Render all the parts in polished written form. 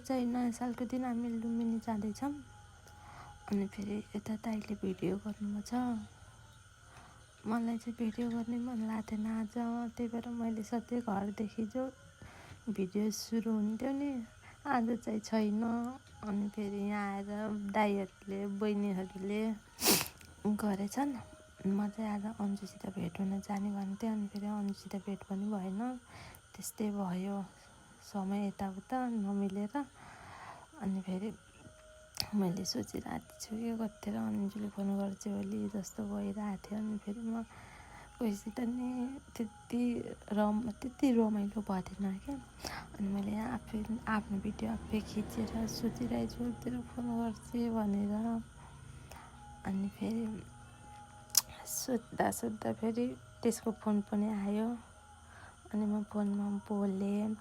चाहिँ नयाँ सालको दिन हामी लुम्बिनी जाँदैछौँ। अनि फेरि यता दाइले भिडियो गर्नुमा छ। मलाई चाहिँ भिडियो गर्ने मन लाग्थेन आज, त्यही भएर मैले सधैँ घरदेखि जो भिडियो सुरु हुन्थ्यो नि आज चाहिँ छैन। अनि फेरि यहाँ आएर दाइहरूले बहिनीहरूले गरेछन्। म चाहिँ आज अन्जुसित भेट हुन जाने भन्थेँ, अनि फेरि अन्जुसित भेट पनि भएन। त्यस्तै भयो, समय यताउता नमिलेर। अनि फेरि मैले सोचिरहेको छु के कतिखेर अन्जुले फोन गर्छ भोलि जस्तो भइरहेको थियो। अनि फेरि म कोहीसित नि त्यति रमाइलो भएन क्या। अनि मैले आफै आफ्नो भिडियो आफै खिचेर सोचिरहेको छु तेरो फोन गर्छ भनेर। अनि फेरि सोद्धा फेरि त्यसको फोन पनि आयो। अनि म फोनमा बोलेँ।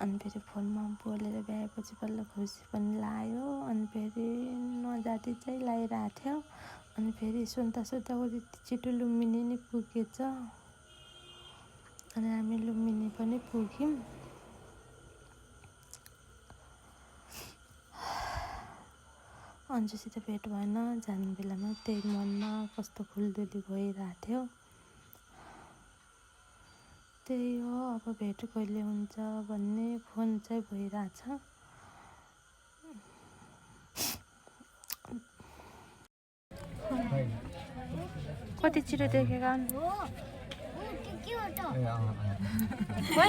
अनि फेरि फोनमा बोलेर भ्याएपछि बल्ल खुसी पनि लाग्यो। अनि फेरि नजाति चाहिँ लागिरहेको थियो। अनि फेरि सोद्धा छिटो लुम्बिनी नि पुगेछ। अनि हामी लुम्बिनी पनि पुग्यौँ। अन्जुसित भेट भएन, जाने बेलामा त्यही मनमा कस्तो खुल्दुली भइरहेको थियो। त्यही हो, अब भेट कहिले हुन्छ भन्ने फोन चाहिँ भइरहेछ। कति छिटो देखेको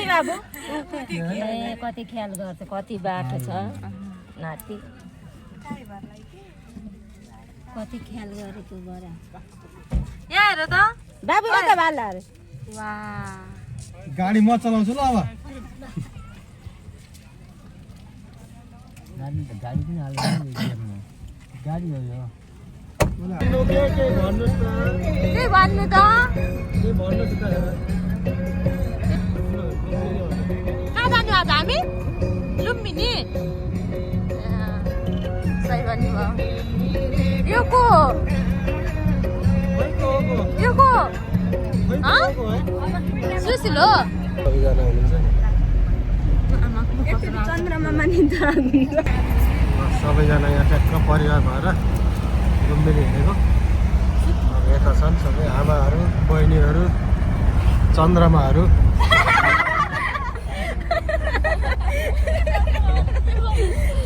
बाबु कति ख्याल गर्छ, कति बाटो छ नाति, कति ख्याल गरेको बडा यहाँ हेर त बाबु त भाला रे। वाह, गाडी म चलाउँछु ल। अब गाडी पनि हाल्नु, गाडी हो यो। के भन्नु त? कहाँ जानु आज हामी? लुम्बिनी। सही भन्नुभयो। यो को? सुसिलो चन्द्रमा मानिन्छ। सबैजना यहाँ ट्याक्क परिवार भएर लुम्बिनी हिँडेको। अब यता छन् सबै आमाहरू, बहिनीहरू, चन्द्रमाहरू।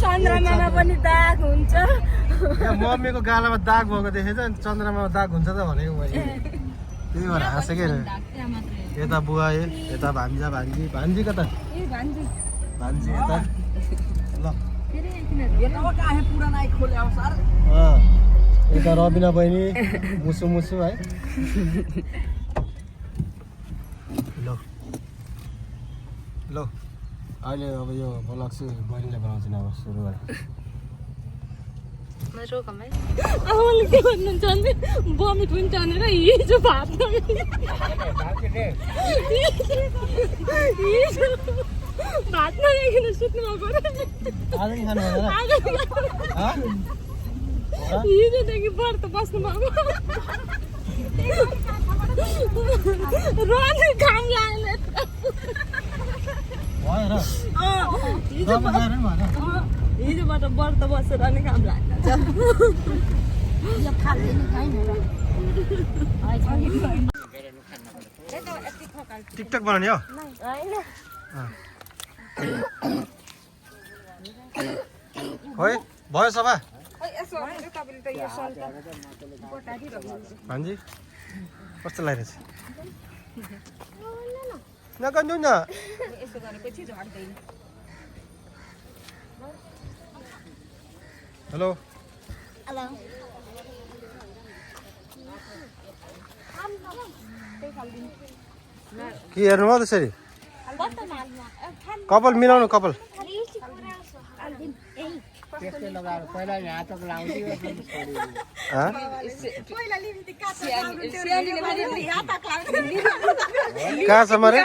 चन्द्रमामा पनि दाग हुन्छ। मम्मीको गालामा दाग भएको देखेछ, चन्द्रमामा दाग हुन्छ त भनेको मैले। त्यही भएर हाँसेकै रे। यता बुवा, यता भान्जा भान्जी। भान्जी कता? भान्जी यता ल। यता रबिना बहिनी मुसु है। ल ल अहिले अब यो ब्लग चाहिँ बहिनीले बनाउँछन्। अब सुरु गरेँ। आमाले के भन्नुहुन्छ भने बमिट हुन्छ भनेर हिजो भात नखाइकन सुत्नु भएको। हिजोदेखि व्रत बस्नु भएको। रोने काम लाग्यो। हिजोबाट व्रत बसेर नि काम लाग्छ। टिकटक बनाउने हो? है भयो सभा भान्जी कस्तो लागिरहेछ? नगर्नु न। हेलो के हेर्नु भयो त्यसरी? कपाल मिलाउनु, कपाल कहाँ छ मरे?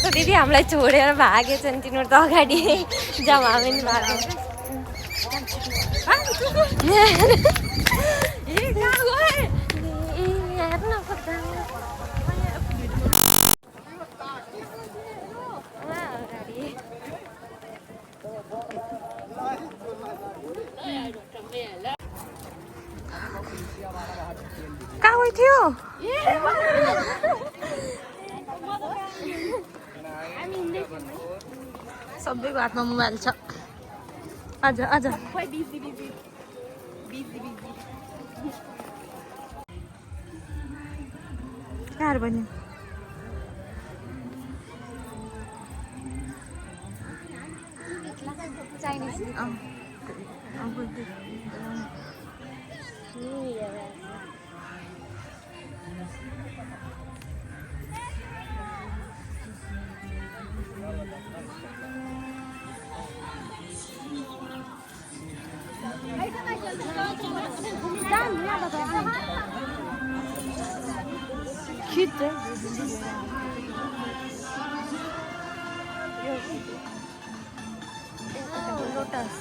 अर्को दिदी हामीलाई छोडेर भागेछन् तिनीहरू त अगाडि जम्मा पनि भएको कहाँ गयो थियो सबैको हातमा मोबाइल छ आज आज यार बन्यो चाइनिज Cute, lotus.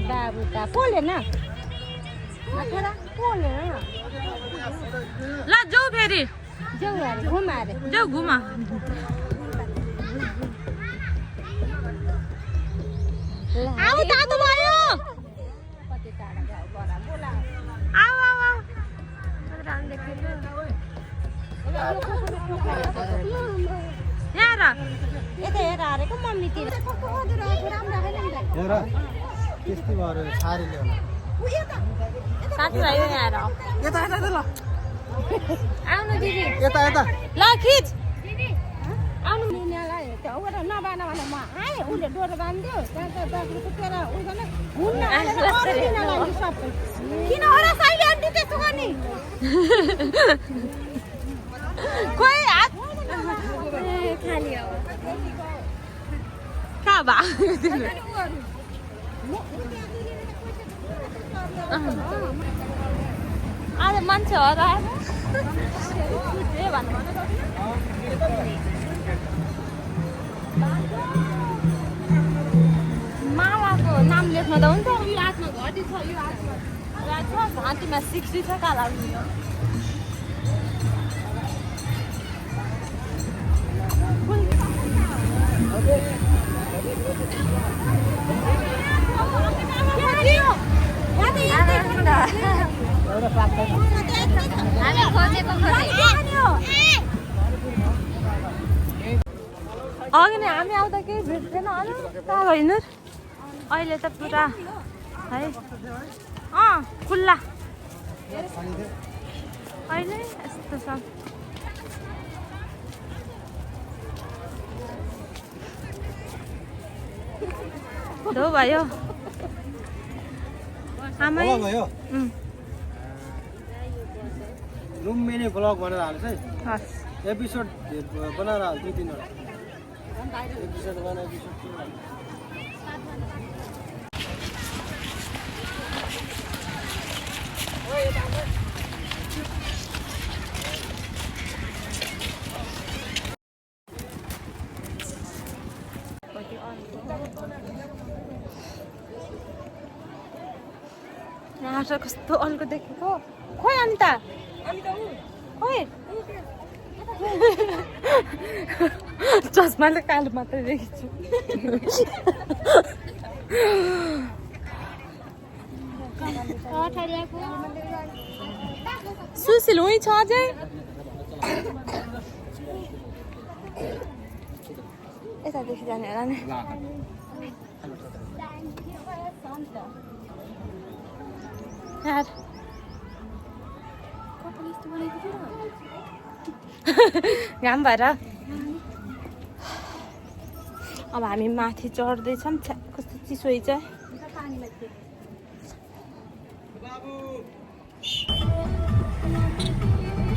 बाबु का पोले ना अथरा पोले ना ला जाऊ फेरि जाऊ अरे घुमा अरे जाऊ घुमा आऊ तातो भयो कति टाढा जाऊ बरा बोला आऊ आऊ आऊ राम देख्नु यहाँ र यता हेर हारेको मम्मी तिर हेर त्यस्तै भएर सारी ल्याउनु साथी भयो यहाँ र यता यता यता ल आउनु दिदी यता यता ल खिच आउनु निनालाई त्यो उता नबाना भने म आए उले डोरो बान्दियो त्यहाँ बाक्रो कुटेर उदैन हुन्न निनालाई सबै किन होला साइले आन्टी त्यसो गर्ने खोइ हात खाली हो कहाँ भा आज मान्छे हो र मालाको नाम लेख्न त हुन्छ यो हातमा घटी छ यो हातमा घाँटीमा 60 छ काला उयो अघि नै हामी आउँदा केही भेट्दैन होला कहाँ होइन अहिले त पुरा है खुल्ला अहिले यस्तो छ धो भयो आमै भयो लुम्बिनी ब्लग भनेर हाल्छ है हस् एपिसोड बनाएर हाल 2-3 वटा एपिसोड 1 एपिसोड 2 यहाँ कस्तो अल्को देखेको खोइ अन्त खोइ चस्माले कालो मात्रै देखेछु सुशील उही छ अझै यतादेखि जाने होला नि यार घाम भएर अब हामी माथि चढ्दैछौँ कस्तो चिसो छ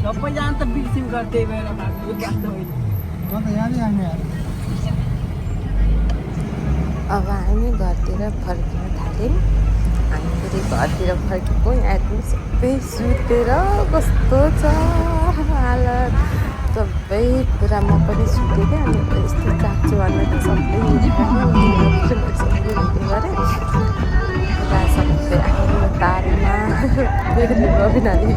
सबैजना त बिर्सिम गर्दै भएर म त यादै हामी अब हामी घरतिर फर्किन थाल्यौँ। हामी फेरि घरतिर फर्केको यहाँ सबै सुतेर कस्तो छ हालत, सबै पुरा म पनि सुतेँ क्या। अनि यस्तो चाख्छु भनेर त सबै सबै गरेँ पुरा सबै आफ्नो तारमा रविनाले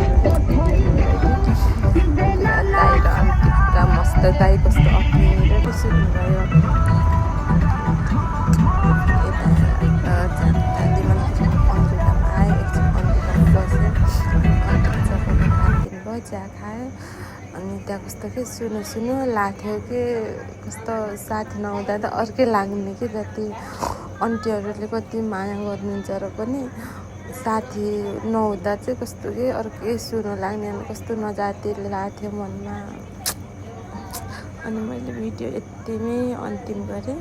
दाइ र आन्टी पुरा मस्त, दाइ कस्तो अप्ठ्यारो सुत्नुभयो। यता जाँदा अन्तिमा आयो, एकछिन अन्तिमा बस्यो, अन्तिमा सबैले हालिदिनु भयो, चिया खायो। अनि त्यहाँ कस्तो के सुनु लाग्थ्यो कि कस्तो साथी नहुँदा त अर्कै लाग्ने कि, जति आन्टीहरूले कति माया गर्नुहुन्छ र पनि साथी नहुँदा चाहिँ कस्तो कि अर्कै सुनु लाग्ने, अनि कस्तो नजातिले लाग्थ्यो मनमा। अनि मैले भिडियो यतिमै अन्तिम गरेँ।